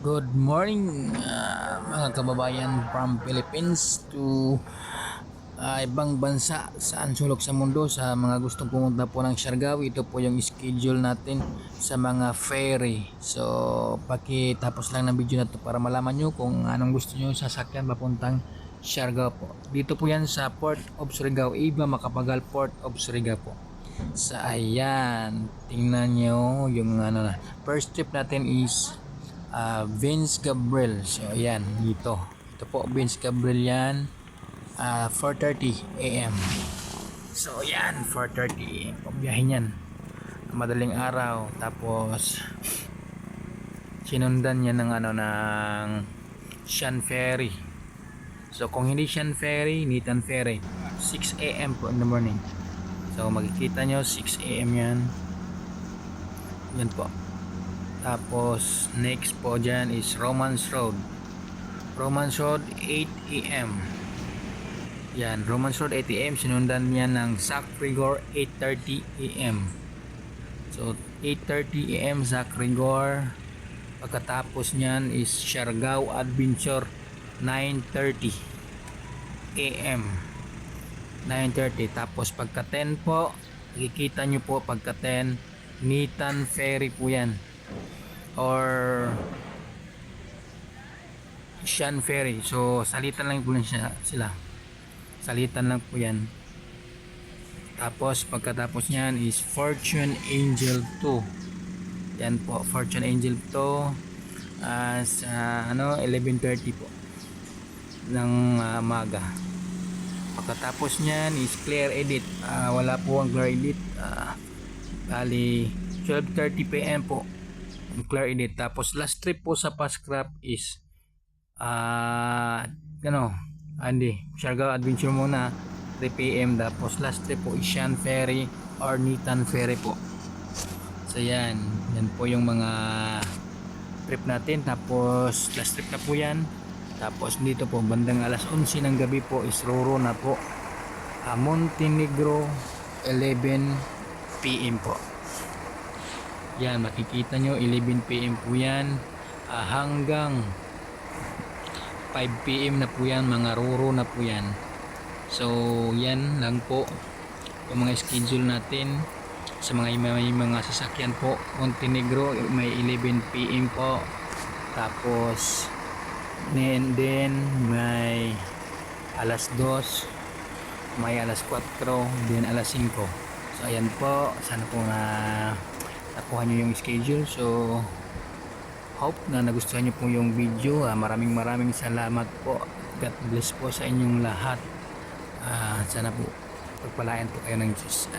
Good morning, mga kababayan from Philippines to ibang bansa saan sulok sa mundo sa mga gustong pumunta po ng Siargao. Ito po yung schedule natin sa mga ferry. So, pakitapos lang ng video na to para malaman nyo kung anong gusto nyo sasakyan papuntang Siargao po. Dito po yan sa Port of Surigao, Iba Macapagal Port of Surigao po. Sa ayan, tingnan nyo yung first trip natin is Vince Gabriel. So ayan, ito po Vince Gabriel yan, 4:30 AM. So ayan, 4:30 AM pabiyahin yan, madaling araw. Tapos sinundan niya ng Shan Ferry. So kung hindi Shan Ferry, Nitan Ferry, 6 AM po in the morning. So makikita nyo 6 AM yan. Yan po. Tapos next po dyan is Romance Road. Romance Road 8 AM. Yan, Romance Road 8 AM. Sinundan niya ng Sacree-Rigor 8:30 AM. So 8:30 AM Sacree-Rigor. Pagkatapos niyan is Siargao Adventure 9:30 AM. 9:30. Tapos pagka 10 po, makikita nyo po pagka 10, Nitan Ferry po yan, or Shan Ferry. So salitan lang po sila, salitan lang po yan. Tapos pagkatapos nyan is Fortune Angel 2. Yan po, Fortune Angel 2 sa 11:30 po ng maga. Pagkatapos nyan is Clear Edit. Wala po ang Clear Edit. Bali 12:30 PM po Clear Edit. Tapos last trip po sa Pascrap is Siargao Adventure muna 3 PM. Tapos last trip po is Shan Ferry or Nitan Ferry po. So yan po yung mga trip natin. Tapos last trip na po yan. Tapos dito po bandang alas 11 ng gabi po is Roro na po, Montenegro 11 PM po. Yan, makikita nyo 11 PM po yan, hanggang 5 PM na po yan, mga Roro na po yan. So yan lang po yung mga schedule natin sa may mga sasakyan po. Montenegro may 11 PM po. Tapos then may alas 2, may alas 4, then alas 5. So ayan po, sana po nakuha nyo yung schedule. So hope na nagustuhan nyo po yung video. Maraming salamat po. God bless po sa inyong lahat. Sana po pagpalain po kayo ng Diyos.